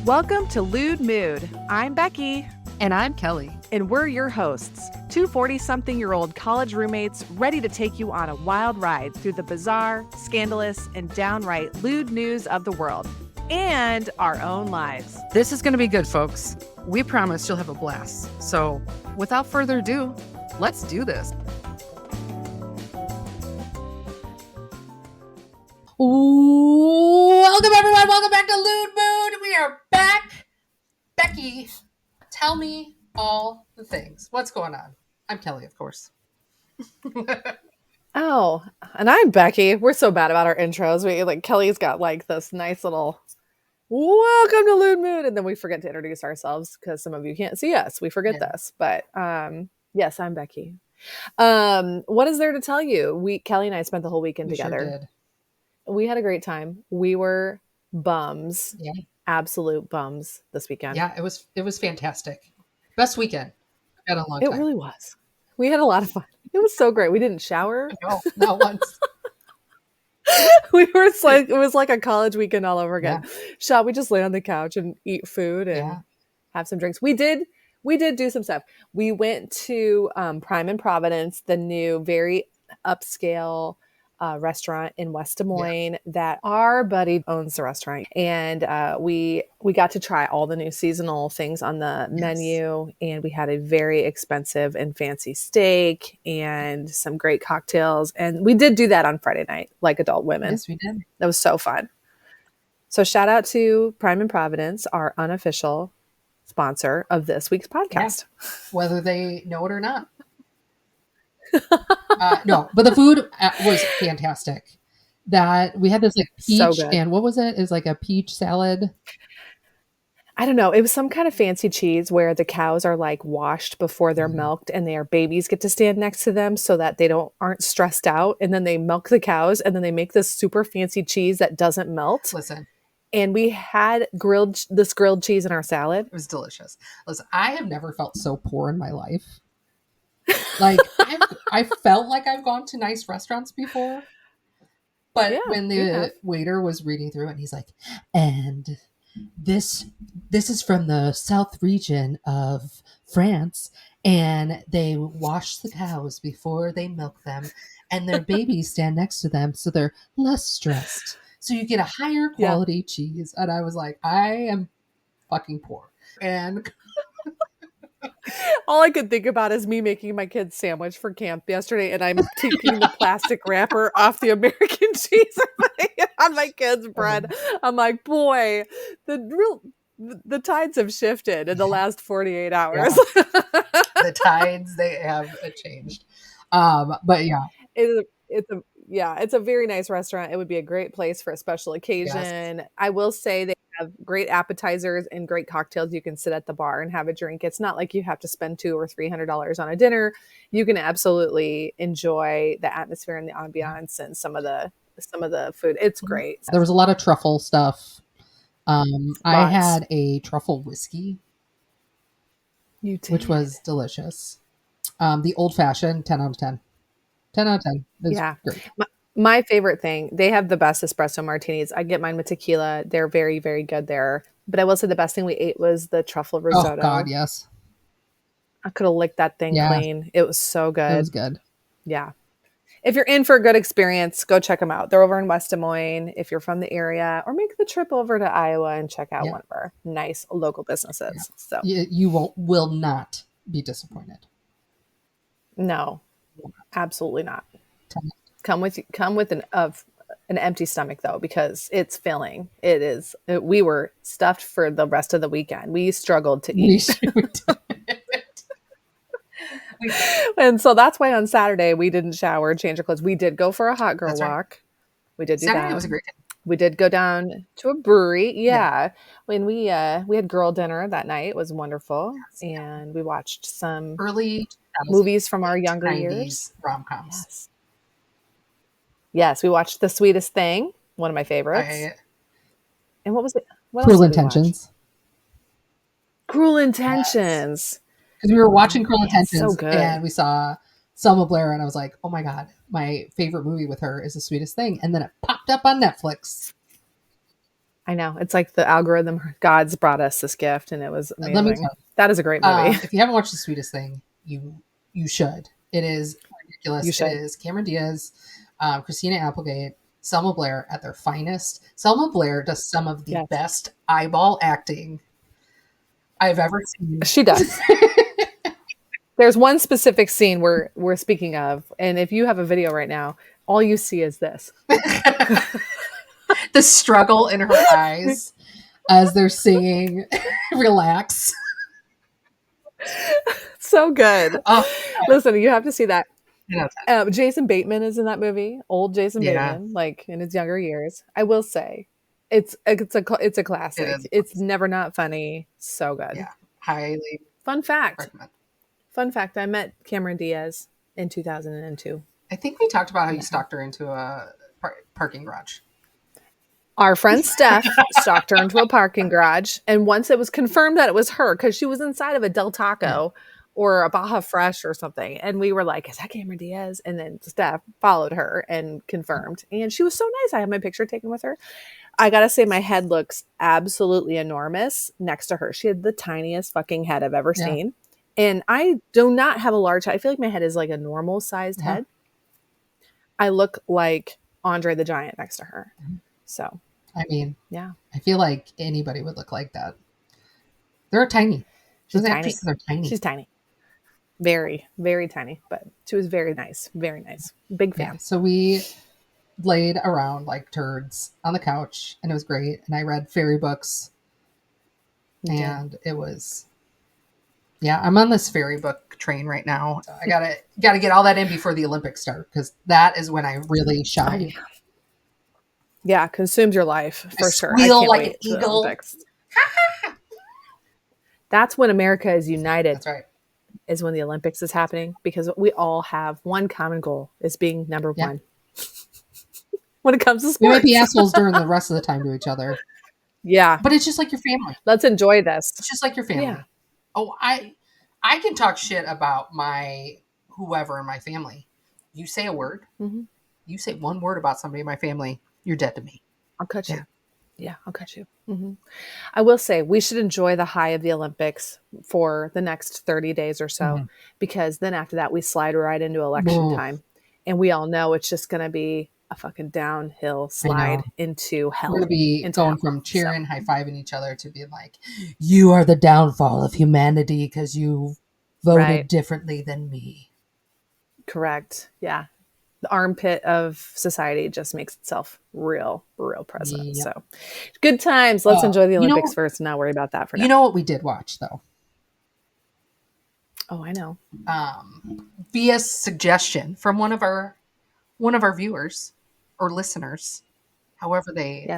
Welcome to Lewd Mood. I'm Becky. And I'm Kelly. And we're your hosts, two 40-something-year-old college roommates ready to take you on a wild ride through the bizarre, scandalous, and downright lewd news of the world and our own lives. This is going to be good, folks. We promise you'll have a blast. So, without further ado, let's do this. Welcome, everyone. Welcome back to Lewd Mood. We are back. Becky, tell me all the things. What's going on? I'm Kelly, of course. Oh, and I'm Becky. We're so bad about our intros. Kelly's got like this nice little welcome to Lewd Mood, and then we forget to introduce ourselves because some of you can't see us. We forget this, but yes, I'm Becky. What is there to tell you? Kelly and I spent the whole weekend together. Sure did. We had a great time. We were bums, Yeah, absolute bums this weekend. yeah, it was fantastic. Best weekend I've had in a long It time. really was. We had a lot of fun. It was so great. We didn't shower. No, not once. It was like a college weekend all over again. Yeah. We just lay on the couch and eat food and have some drinks. We did do some stuff. We went to Prime in Providence, the new very upscale restaurant in West Des Moines that our buddy owns the restaurant. And we got to try all the new seasonal things on the menu. And we had a very expensive and fancy steak and some great cocktails. And we did do that on Friday night, like adult women. Yes, we did. That was so fun. So shout out to Prime in Providence, our unofficial sponsor of this week's podcast. Yeah. Whether they know it or not. No, but the food was fantastic. That we had this like peach and what was it? It was like a peach salad. I don't know. It was some kind of fancy cheese where the cows are like washed before they're milked, and their babies get to stand next to them so that they aren't stressed out. And then they milk the cows, and then they make this super fancy cheese that doesn't melt. Listen. And we had grilled cheese in our salad. It was delicious. Listen, I have never felt so poor in my life. Like I felt like I've gone to nice restaurants before, but when the waiter was reading through it, and he's like, "And this is from the south region of France, and they wash the cows before they milk them, and their babies stand next to them, so they're less stressed. So you get a higher quality cheese." And I was like, I am fucking poor. And all I could think about is me making my kids sandwich for camp yesterday, and I'm taking the plastic wrapper off the American cheese on my kids' bread. I'm like, boy, the tides have shifted in the last 48 hours. Yeah. The tides, they have changed. But yeah. It's a very nice restaurant. It would be a great place for a special occasion. Yes. I will say they have great appetizers and great cocktails. You can sit at the bar and have a drink. It's not like you have to spend $200 or $300 on a dinner. You can absolutely enjoy the atmosphere and the ambiance and some of the food. It's great. There was a lot of truffle stuff. I had a truffle whiskey, which was delicious. The old fashioned, 10 out of 10. 10 out of 10. Yeah. Great. My favorite thing, they have the best espresso martinis. I get mine with tequila. They're very, very good there. But I will say the best thing we ate was the truffle risotto. Oh, God, yes. I could have licked that thing clean. It was so good. It was good. Yeah. If you're in for a good experience, go check them out. They're over in West Des Moines. If you're from the area, or make the trip over to Iowa and check out one of our nice local businesses. Yeah. So you will not be disappointed. No, absolutely not. Come with an empty stomach though, because it's filling. It is. We were stuffed for the rest of the weekend. We struggled to eat. And so that's why on Saturday we didn't shower, change our clothes. We did go for a hot girl walk. We did do Saturday that. Was a great day. We did go down to a brewery. Yeah. When we had girl dinner that night. It was wonderful. Yes. And we watched some early movies from our younger years. Rom-coms. Yes. We watched The Sweetest Thing, one of my favorites. And what was it? Cruel Intentions. Cruel Intentions. Because we were watching Cruel Intentions, so good. And we saw Selma Blair, and I was like, oh my God, my favorite movie with her is The Sweetest Thing. And then it popped up on Netflix. I know. It's like the algorithm gods brought us this gift, and it was amazing. Let me tell you, that is a great movie. If you haven't watched The Sweetest Thing, you should. It is ridiculous. You should. It is Cameron Diaz, Christina Applegate, Selma Blair at their finest. Selma Blair does some of the best eyeball acting I've ever seen. She does. There's one specific scene we're speaking of, and if you have a video right now, all you see is this. The struggle in her eyes as they're singing Relax. So good. Listen, you have to see that. Jason Bateman is in that movie. Old Jason Bateman, like in his younger years. I will say, it's a classic. It's never not funny. So good. Yeah, highly. Fun fact. Recommend. Fun fact. I met Cameron Diaz in 2002. I think we talked about how you stalked her into a parking garage. Our friend Steph stalked her into a parking garage, and once it was confirmed that it was her, because she was inside of a Del Taco or a Baja Fresh or something, and we were like, is that Cameron Diaz? And then Steph followed her and confirmed, and she was so nice. I have my picture taken with her. I gotta say, my head looks absolutely enormous next to her. She had the tiniest fucking head I've ever seen, and I do not have a large head. I feel like my head is like a normal sized head. I look like Andre the Giant next to her. So I mean, I feel like anybody would look like that. They're tiny. She's tiny. Actresses are tiny. She's tiny. Very, very tiny. But she was very nice. Very nice. Big fan. Yeah, so we laid around like turds on the couch, and it was great. And I read fairy books. And it was... Yeah, I'm on this fairy book train right now. So I gotta get all that in before the Olympics start, because that is when I really shine. Yeah, consumes your life for sure. Squeal like an eagle. That's when America is united. That's right. Is when the Olympics is happening, because we all have one common goal: is being number one. When it comes to sports, we might be assholes during the rest of the time to each other. Yeah, but it's just like your family. Let's enjoy this. It's just like your family. Yeah. Oh, I can talk shit about my whoever in my family. You say a word, you say one word about somebody in my family, you're dead to me. I'll cut you. Yeah, I'll cut you. I will say we should enjoy the high of the Olympics for the next 30 days or so, because then after that we slide right into election time, and we all know it's just going to be a fucking downhill slide into hell. We're going to be going from cheering, high-fiving each other to being like, you are the downfall of humanity because you voted differently than me. Correct. Yeah. The armpit of society just makes itself real present. So good times. Let's enjoy the Olympics first and not worry about that for now. You know what we did watch though? Oh, I know. Via suggestion from one of our viewers or listeners, however they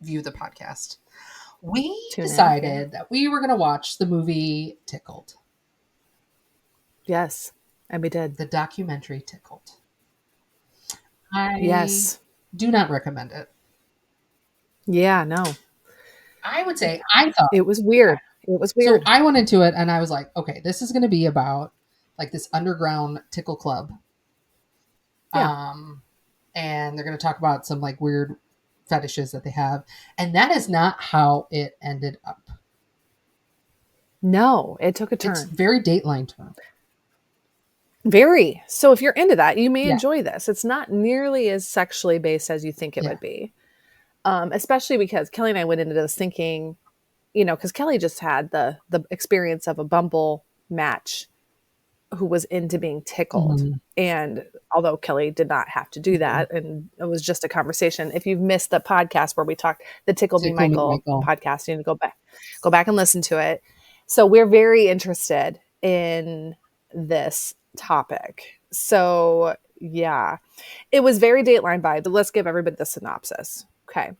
view the podcast. We decided that we were going to watch the movie Tickled. Yes, and we did. The documentary Tickled. I do not recommend it. Yeah, no. I would say I thought it was weird. It was weird. So I went into it and I was like, okay, this is going to be about like this underground tickle club. Yeah. And they're going to talk about some like weird fetishes that they have. And that is not how it ended up. No, it took a turn. It's very Dateline turn. Very. So if you're into that, you may enjoy this. It's not nearly as sexually based as you think it would be. Especially because Kelly and I went into this thinking, because Kelly just had the experience of a Bumble match who was into being tickled. And although Kelly did not have to do that, and it was just a conversation. If you've missed the podcast where we talked, the Tickle Me Michael podcast, you need to go back and listen to it. So we're very interested in this topic. So yeah, it was very Dateline vibe, but let's give everybody the synopsis. Okay.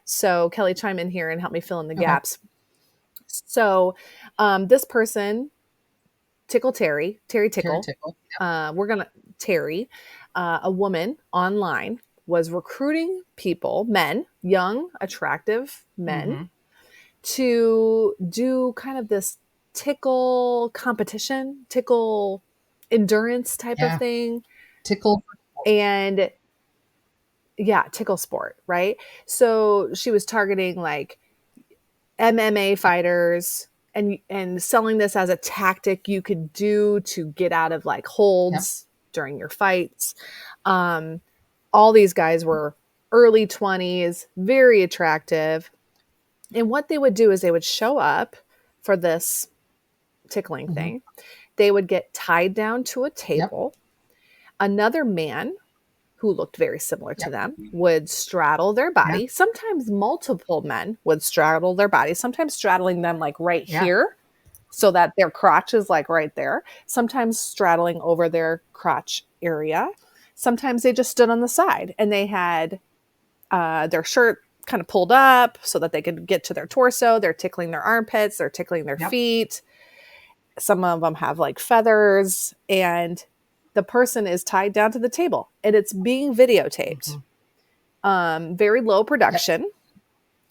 So Kelly, chime in here and help me fill in the gaps. So this person, Terry Tickle. We're going to, Terry, a woman online, was recruiting people, men, young, attractive men, to do kind of this tickle competition, tickle endurance type of thing. Tickle. And tickle sport, right? So she was targeting like MMA fighters and selling this as a tactic you could do to get out of like holds during your fights. All these guys were early 20s, very attractive. And what they would do is they would show up for this tickling thing. They would get tied down to a table. Another man who looked very similar to them would straddle their body. Sometimes multiple men would straddle their body, sometimes straddling them like right here so that their crotch is like right there. Sometimes straddling over their crotch area. Sometimes they just stood on the side and they had their shirt kind of pulled up so that they could get to their torso. They're tickling their armpits. They're tickling their feet. Some of them have like feathers, and the person is tied down to the table and it's being videotaped. Very low production.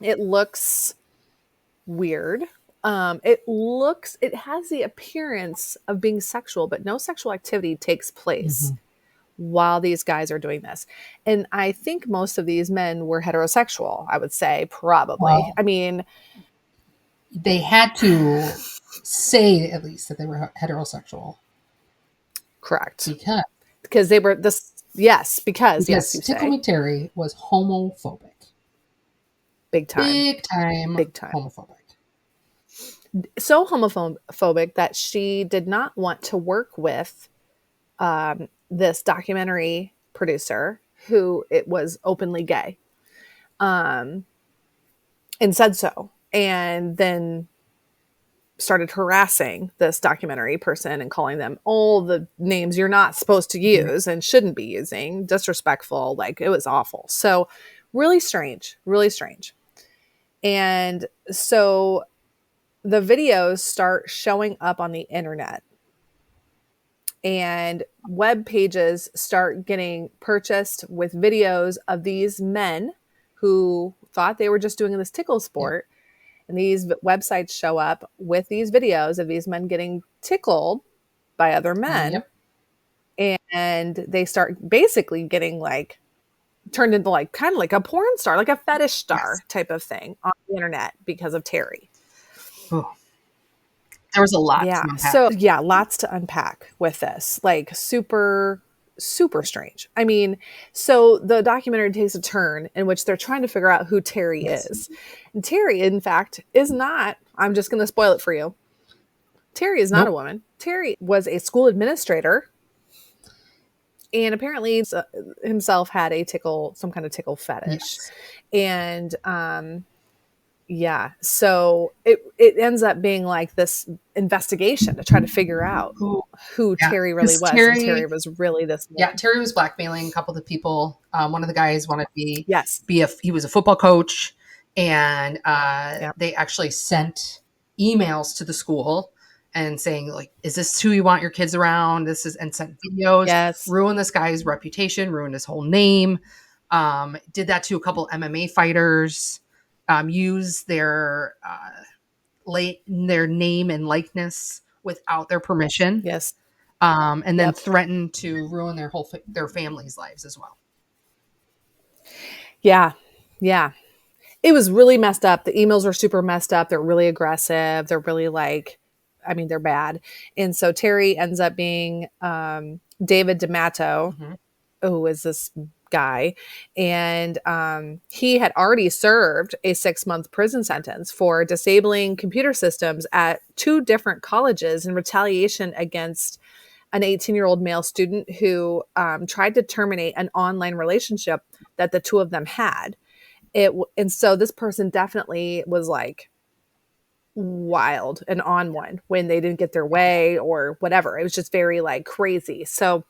It looks weird. It has the appearance of being sexual, but no sexual activity takes place while these guys are doing this. And I think most of these men were heterosexual, I would say, probably. Well, I mean, they had to say at least that they were heterosexual. Correct. Because they were this. Yes, because Tickle Me Terry was homophobic. Big time. Big time homophobic. So homophobic that she did not want to work with this documentary producer who it was openly gay, and said so, and then started harassing this documentary person and calling them all the names you're not supposed to use and shouldn't be using, disrespectful. Like, it was awful. So really strange. And so the videos start showing up on the internet, and web pages start getting purchased with videos of these men who thought they were just doing this tickle sport. And these websites show up with these videos of these men getting tickled by other men. And they start basically getting like turned into like kind of like a porn star, like a fetish star type of thing on the internet because of Terry. There was a lot to unpack. So lots to unpack with this. Like super, super strange. I mean, so the documentary takes a turn in which they're trying to figure out who Terry is. And Terry, in fact, is not, I'm just going to spoil it for you. Terry is not a woman. Terry was a school administrator, and apparently himself had some kind of tickle fetish. And, so it ends up being like this investigation to try to figure out who Terry really was. Terry was really this woman. Yeah, Terry was blackmailing a couple of the people. One of the guys wanted to he was a football coach, and they actually sent emails to the school and saying, like, is this who you want your kids around? And sent videos, ruin this guy's reputation, ruin his whole name. Did that to a couple MMA fighters. Use their name and likeness without their permission. And then threaten to ruin their families' lives as well. Yeah. It was really messed up. The emails were super messed up. They're really aggressive. They're really they're bad. And so Terry ends up being David D'Amato, who is this guy, and he had already served a 6-month prison sentence for disabling computer systems at 2 different colleges in retaliation against an 18-year-old male student who tried to terminate an online relationship that the two of them had. And so this person definitely was like wild and on one when they didn't get their way or whatever. It was just very like crazy. So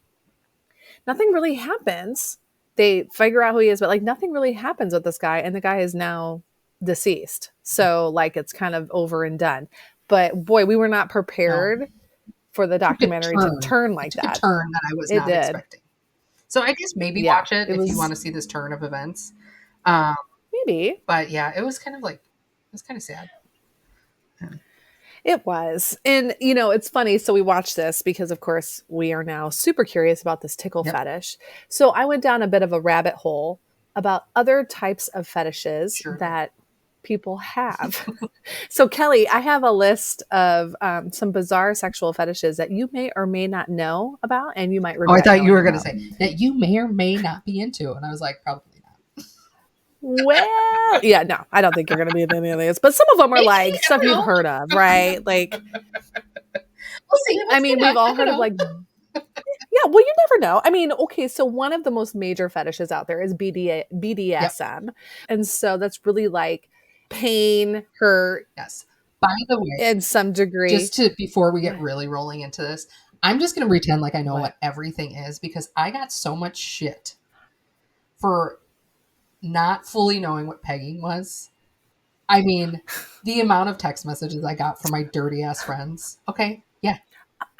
nothing really happens. They figure out who he is, but like nothing really happens with this guy, and the guy is now deceased. So like it's kind of over and done. But boy, we were not prepared for the documentary to turn like that. A turn that I was not expecting. So I guess maybe watch it if you want to see this turn of events. Maybe. But yeah, it was kind of sad. It was. And, it's funny. So we watched this because, of course, we are now super curious about this tickle fetish. So I went down a bit of a rabbit hole about other types of fetishes Sure. that people have. So, Kelly, I have a list of some bizarre sexual fetishes that you may or may not know about, and you might regret. Oh, I thought you were going to say that you may or may not be into, and I was like, probably not. Well, yeah, no, I don't think you're going to be into any of these, but some of them are like stuff you've heard of, right? Like, we'll see. I mean, we've all heard of like, yeah, well, you never know. I mean, okay, so one of the most major fetishes out there is BDSM. Yep. And so that's really like pain, hurt. Yes. By the way, in some degree. Just before we get really rolling into this, I'm just going to pretend like I know what everything is, because I got so much shit for not fully knowing what pegging was. I mean, the amount of text messages I got from my dirty ass friends. Okay. Yeah.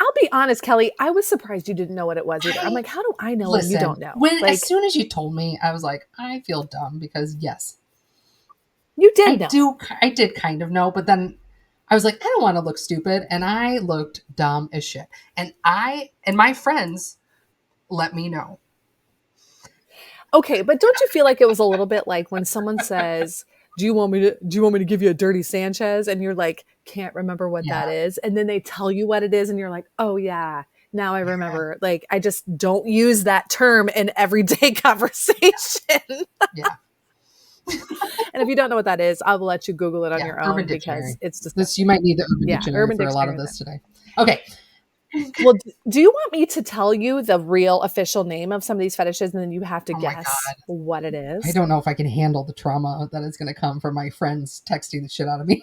I'll be honest, Kelly, I was surprised you didn't know what it was either. I'm like, how do I know when you don't know? As soon as you told me, I was like, I feel dumb, because yes. You did know. I did kind of know, but then I was like, I don't want to look stupid, and I looked dumb as shit. And my friends let me know. Okay, but don't you feel like it was a little bit like when someone says, do you want me to give you a dirty Sanchez? And you're like, can't remember what that is. And then they tell you what it is, and you're like, oh yeah, now I remember. Yeah. Like, I just don't use that term in everyday conversation. Yeah. And if you don't know what that is, I'll let you Google it on your own, because it's just this. You might need the Urban Dictionary for a lot of this today. Okay. Well, do you want me to tell you the real official name of some of these fetishes, and then you have to guess what it is? I don't know if I can handle the trauma that is going to come from my friends texting the shit out of me.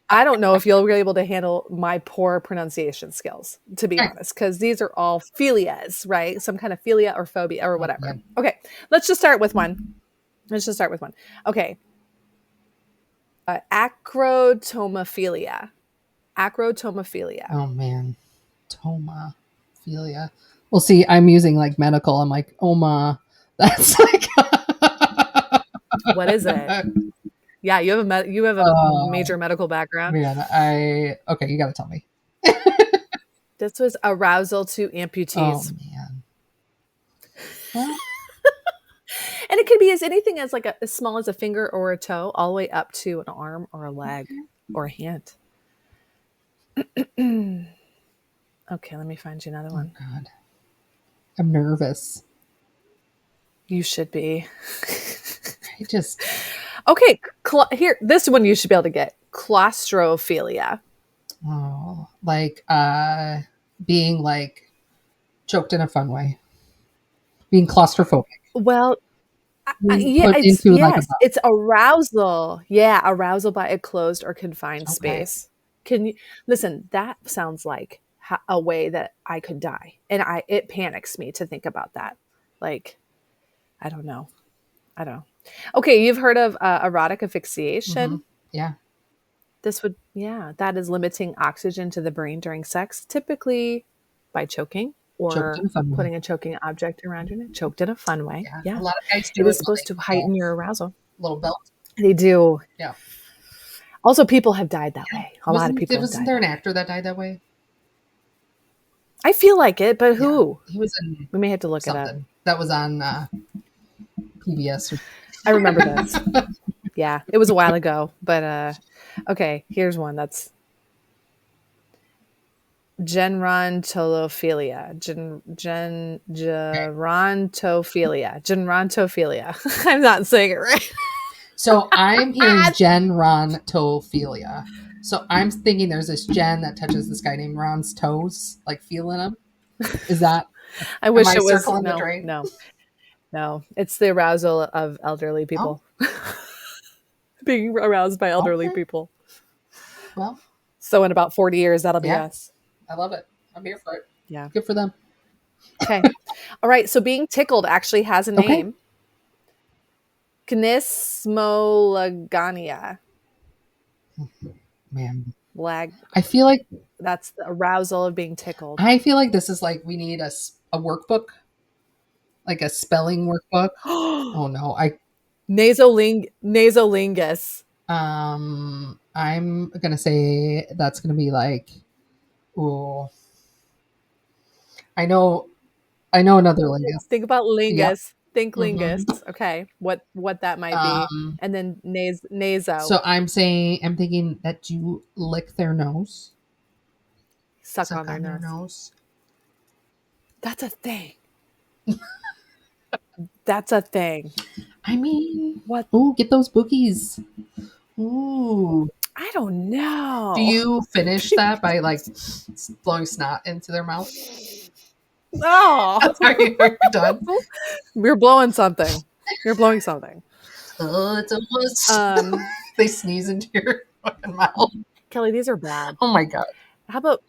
I don't know if you'll be able to handle my poor pronunciation skills, to be honest, because these are all philias, right? Some kind of philia or phobia or whatever. Okay, let's just start with one. Okay. Acrotomophilia. Oh, man. Tomophilia. Well, see, I'm using like medical. I'm like, that's like. What is it? Yeah, you have a major medical background. Man, okay, you got to tell me. This was arousal to amputees. Oh, man. And it could be anything as like as small as a finger or a toe, all the way up to an arm or a leg or a hand. Okay, let me find you another one. Oh, God. I'm nervous. You should be. Okay, here, this one you should be able to get. Claustrophilia. Oh, like being like choked in a fun way. Being claustrophobic. Well, it's arousal. Yeah, arousal by a closed or confined space. Can you listen? That sounds like a way that I could die, and it panics me to think about that. Like, I don't know. Okay, you've heard of erotic asphyxiation? Mm-hmm. Yeah. That is limiting oxygen to the brain during sex, typically by choking or putting a choking object around your neck. Choked in a fun way. Yeah. A lot of guys do it is supposed to heighten your arousal. Little belt. They do. Yeah. Also, people have died that way. A lot of people. Wasn't there an actor that died that way? I feel like it, but who? He was in. We may have to look it up. That was on PBS. I remember this. Yeah, it was a while ago, but okay. Here's one that's gerontophilia. Gerontophilia. I'm not saying it right. So I'm hearing gerontophilia. So I'm thinking there's this Jen that touches this guy named Ron's toes, like feeling him. Is that? I wish it was. No. It's the arousal of elderly people. Being aroused by elderly people. Well. So in about 40 years, that'll be us. I love it. I'm here for it. Yeah. Good for them. Okay. All right. So being tickled actually has a name. Gnismolagania. Man. I feel like that's the arousal of being tickled. I feel like this is like we need a workbook. Like a spelling workbook. Oh no. Nasolingus. I'm gonna say that's gonna be like, ooh. I know another lingus. Think about lingus. Thinklingus. Okay, what that might be, and then naso. So I'm thinking that you lick their nose, suck on their nose. That's a thing. That's a thing. I mean, what? Ooh, get those boogies. Ooh. I don't know. Do you finish that by like blowing snot into their mouth? Oh, are you done? We're blowing something. You're blowing something. Oh, it's almost. They sneeze into your fucking mouth. Kelly, these are bad. Oh my god. How about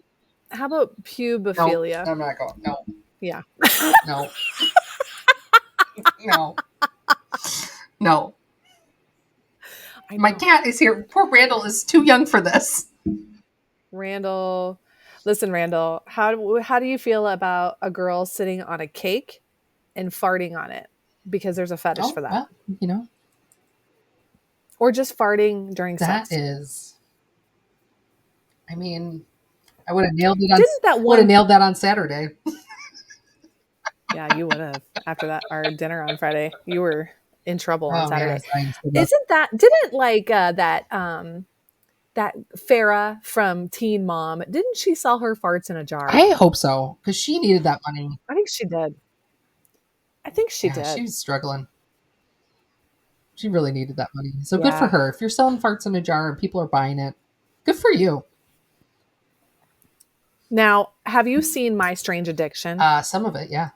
pubophilia? No, I'm not going. No. Yeah. No. No. No. My cat is here. Poor Randall is too young for this. Randall, listen, Randall, how do you feel about a girl sitting on a cake and farting on it? Because there's a fetish for that. Well, you know. Or just farting during sex. That is. I mean, I would have nailed it on Saturday. Yeah, you would have. After our dinner on Friday, you were in trouble on Saturday. Yes, Didn't like that Farrah from Teen Mom, didn't she sell her farts in a jar? I hope so, because she needed that money. I think she did. She did. She was struggling. She really needed that money. So good for her. If you're selling farts in a jar and people are buying it, good for you. Now, have you seen My Strange Addiction? Some of it, yeah.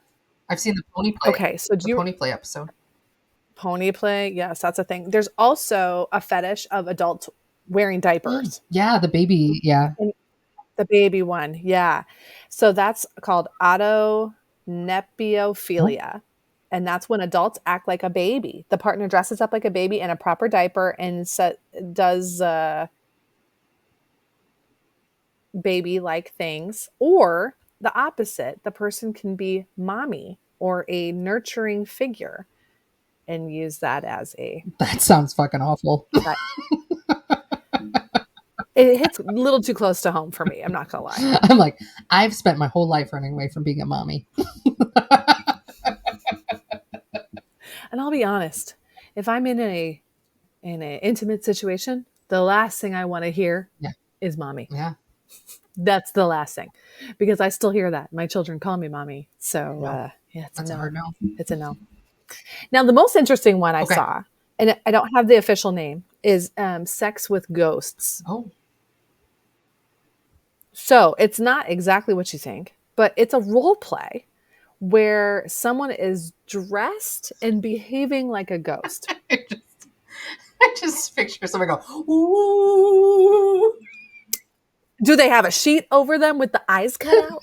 I've seen the pony play. Okay, so pony play episode. Pony play, yes, that's a thing. There's also a fetish of adults wearing diapers. Yeah, the baby, yeah. And the baby one, yeah. So that's called autonepiophilia. And that's when adults act like a baby. The partner dresses up like a baby in a proper diaper and does baby-like things. Or the opposite, the person can be mommy or a nurturing figure and use that as a... That sounds fucking awful. It hits a little too close to home for me. I'm not going to lie. I'm like, I've spent my whole life running away from being a mommy. And I'll be honest, if I'm in an intimate situation, the last thing I want to hear is mommy. Yeah. That's the last thing, because I still hear that. My children call me mommy. So it's a hard no. It's a no. Now, the most interesting one I saw, and I don't have the official name, is sex with ghosts. Oh. So it's not exactly what you think, but it's a role play where someone is dressed and behaving like a ghost. I just picture someone go, ooh. Do they have a sheet over them with the eyes cut out?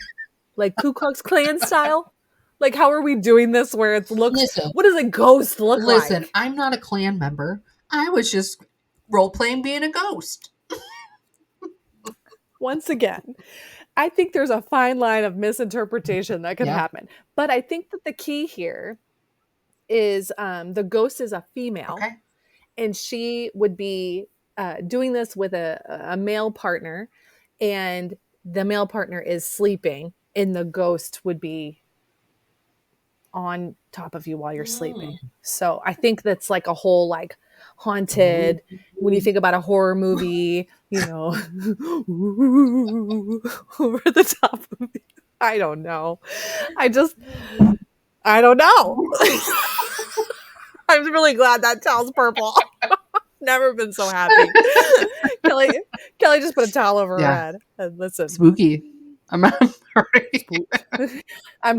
Like Ku Klux Klan style? Like, how are we doing this where it looks... Listen, what does a ghost look like? Listen, I'm not a Klan member. I was just role-playing being a ghost. Once again, I think there's a fine line of misinterpretation that could happen. But I think that the key here is the ghost is a female. Okay. And she would be doing this with a male partner. And the male partner is sleeping. And the ghost would be on top of you while you're sleeping. So I think that's like a whole like haunted, when you think about a horror movie, you know, over the top of me. I don't know. I don't know. I'm really glad that towel's purple. Never been so happy. Kelly just put a towel over her head. And listen. Spooky. I'm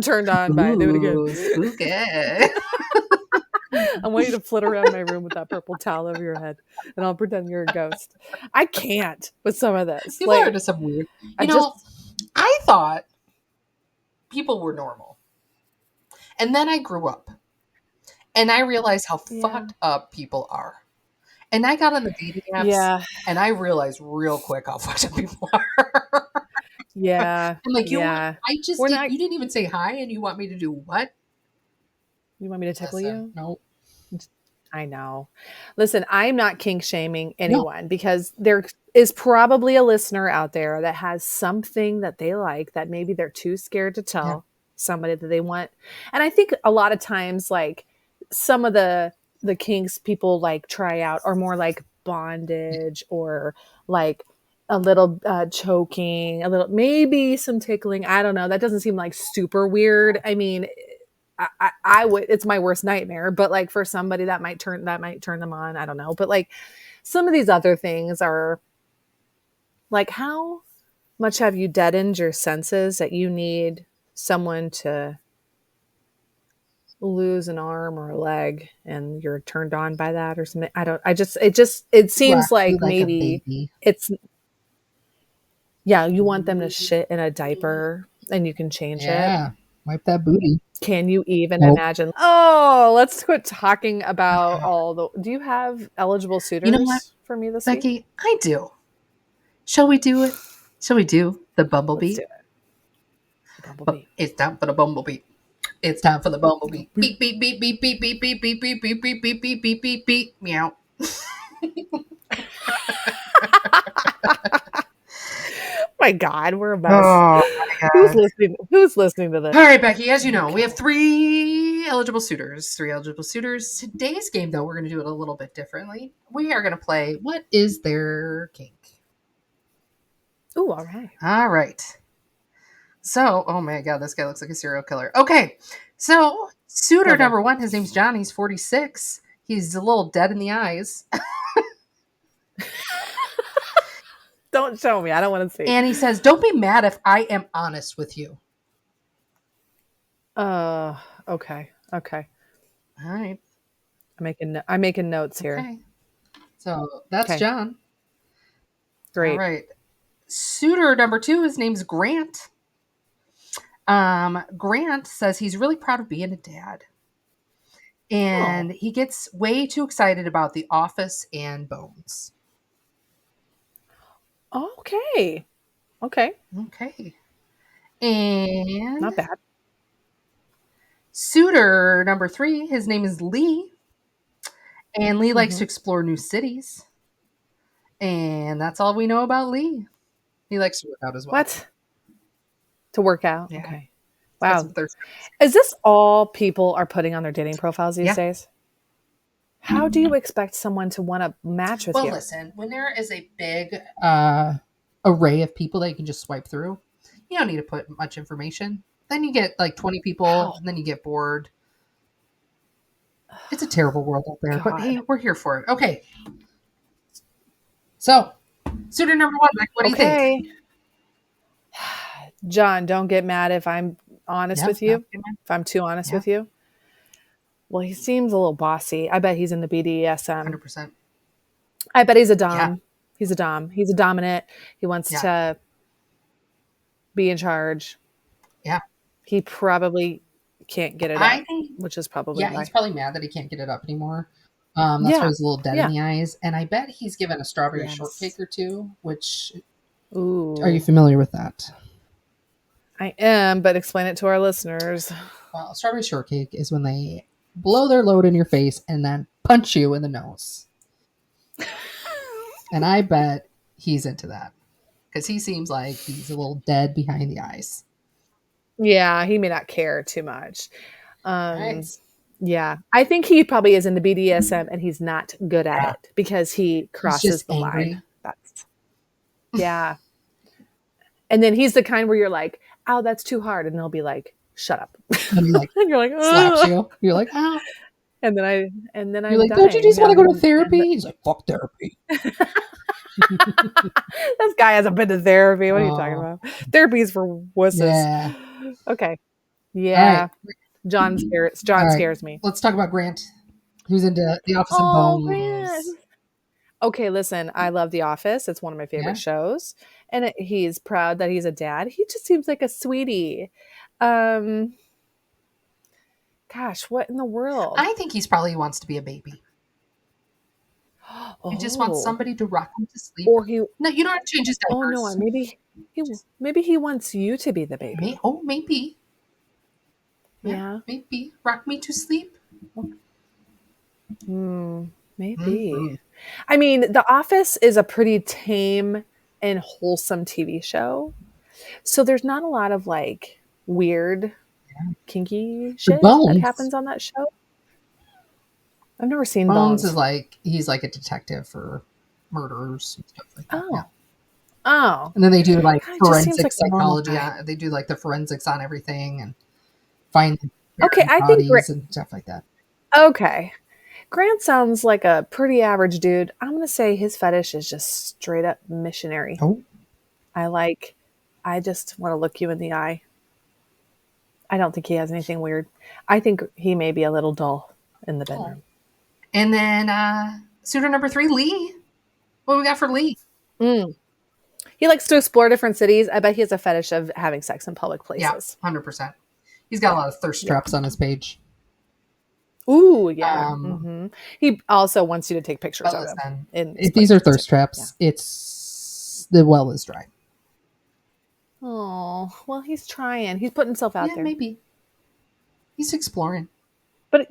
turned on by it. Do it again. Spooky. I want you to flit around my room with that purple towel over your head, and I'll pretend you're a ghost. I can't with some of this. People are just some weird. I thought people were normal, and then I grew up, and I realized how fucked up people are. And I got on the dating apps, and I realized real quick how fucked up people are. Yeah. I'm like, you didn't even say hi, and you want me to do what? You want me to tickle you? No. I know. Listen, I'm not kink shaming anyone because there is probably a listener out there that has something that they like that maybe they're too scared to tell somebody that they want. And I think a lot of times, like, some of the kinks people like try out are more like bondage or like a little choking, a little, maybe some tickling. I don't know. That doesn't seem like super weird. I mean, I would, it's my worst nightmare, but like for somebody that might turn them on. I don't know. But like some of these other things are like, how much have you deadened your senses that you need someone to lose an arm or a leg and you're turned on by that or something? It seems Rock you like like a maybe baby. it's, yeah, you want them to shit in a diaper and you can change it. Yeah. Wipe that booty. Can you even Nope. imagine? Oh, let's quit talking about all the. Do you have eligible suitors You know what, for me this Becky? week? I do. Shall we do it? Shall we do the Bumble Let's Beat? do it. Bumble Beat. It's time for the Bumble Beat. It's time for the Bumble Beat. Beep beep beep beep beep beep beep beep beep beep beep beep beep beep beep beep. Meow. My God, we're a mess. Oh my Who's God. listening? Who's listening to this? All right, Becky, as you know, we have three eligible suitors. Today's game, though, we're going to do it a little bit differently. We are going to play What is Their Kink? Ooh, all right. All right. So, oh my God, this guy looks like a serial killer. Okay. So, suitor number one, his name's John. He's 46. He's a little dead in the eyes. Don't show me. I don't want to see. And he says, don't be mad if I am honest with you. Okay. All right. I'm making notes here. Okay. So, that's John. Great. All right. Suitor number two, his name's Grant. Grant says he's really proud of being a dad. And he gets way too excited about The Office and Bones. Okay. And not bad. Suitor number three, his name is Lee. And Lee likes to explore new cities. And that's all we know about Lee. He likes to work out as well. What? To work out? Yeah. Okay. Wow. Thirst. Is this all people are putting on their dating profiles these days? How do you expect someone to want to match with you? Well, listen, when there is a big array of people that you can just swipe through, you don't need to put much information. Then you get like 20 people, and then you get bored. It's a terrible world out there, but hey, we're here for it. Okay. So, suitor number one, Mike, what do you think? John, don't get mad if I'm honest with you. If I'm too honest with you. Well, he seems a little bossy. I bet he's in the BDSM. 100%. I bet he's a dom. Yeah. He's a dom. He's a dominant. He wants to be in charge. Yeah. He probably can't get it up, which is probably why. He's probably mad that he can't get it up anymore. That's why he's a little dead in the eyes. And I bet he's given a strawberry shortcake or two, which... Ooh. Are you familiar with that? I am, but explain it to our listeners. Well, strawberry shortcake is when they blow their load in your face and then punch you in the nose. And I bet he's into that because he seems like he's a little dead behind the eyes. Yeah, he may not care too much. Yeah, I think he probably is in the BDSM and he's not good at it because he crosses the line. Yeah. And then he's the kind where you're like, "Oh, that's too hard," and they'll be like, "Shut up." And he like, you're like, slaps you. You're like, "Ah." And then I'm you're like, "Don't you just want to go to therapy?" He's like, "Fuck therapy." This guy hasn't been to therapy. What are you talking about? Therapy's for wusses. Yeah. Okay. Yeah. Right. John scares me. Let's talk about Grant, who's into The Office and Bones. Grant. Okay, listen, I love The Office. It's one of my favorite shows. And he's proud that he's a dad. He just seems like a sweetie. Gosh, what in the world? I think he's probably wants to be a baby. He just wants somebody to rock him to sleep. Or no, you don't have to change his diapers. Oh no, maybe he wants you to be the baby. Maybe. Yeah. Maybe. Rock me to sleep. Maybe. Mm-hmm. I mean, The Office is a pretty tame and wholesome TV show. So there's not a lot of like weird, kinky shit that happens on that show. I've never seen Bones. Bones. Is like, he's like a detective for murderers and stuff like that. Oh. Yeah. Oh. And then they do like God, it just seems forensic like a normal psychology. guy. They do like the forensics on everything and find Okay, I think bodies and stuff like that. Okay. Grant sounds like a pretty average dude. I'm going to say his fetish is just straight up missionary. Oh. I just want to look you in the eye. I don't think he has anything weird. I think he may be a little dull in the bedroom. And then suitor number 3, Lee. What we got for Lee? He likes to explore different cities. I bet he has a fetish of having sex in public places. Yeah, 100%. He's got a lot of thirst traps on his page. Ooh, yeah. He also wants you to take pictures of him. If these are thirst traps, it's the well is dry. Oh, well, he's trying. He's putting himself out there. Maybe. He's exploring. But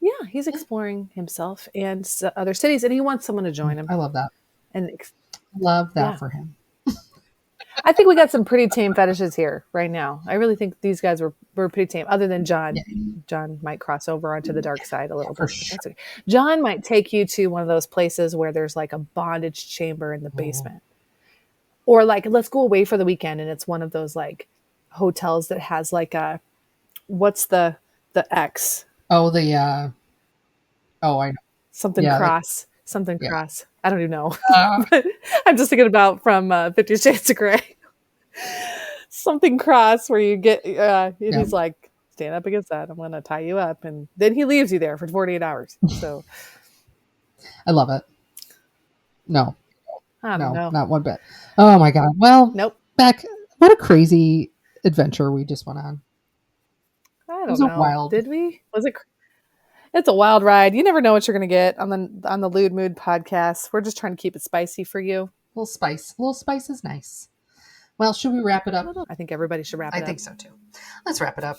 yeah, he's exploring himself and other cities, and he wants someone to join him. I love that. And love that for him. I think we got some pretty tame fetishes here right now. I really think these guys were pretty tame, other than John. Yeah. John might cross over onto the dark side a little bit. Sure. Okay. John might take you to one of those places where there's like a bondage chamber in the basement. Or like, let's go away for the weekend, and it's one of those like hotels that has like a, what's the X? Oh, I know. Something cross. Something cross. I don't even know. But I'm just thinking about from 50 Shades of Grey. Something cross where you get, he's like, stand up against that. I'm going to tie you up. And then he leaves you there for 48 hours. So I love it. No. I don't know. Not one bit. Oh my God. Well, nope. Beck, what a crazy adventure we just went on. I don't know. Did we? Was it? It's a wild ride. You never know what you're going to get on the Lewd Mood podcast. We're just trying to keep it spicy for you. A little spice. A little spice is nice. Well, should we wrap it up? I think everybody should wrap it up. I think so too. Let's wrap it up.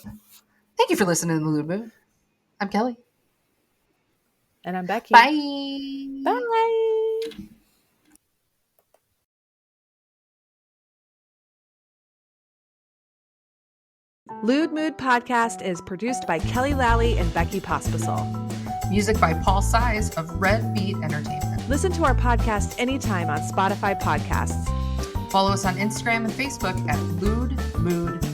Thank you for listening to the Lewd Mood. I'm Kelly. And I'm Becky. Bye. Bye. Lewd Mood Podcast is produced by Kelly Lally and Becky Pospisil. Music by Paul Size of Red Beat Entertainment. Listen to our podcast anytime on Spotify Podcasts. Follow us on Instagram and Facebook at Lewd Mood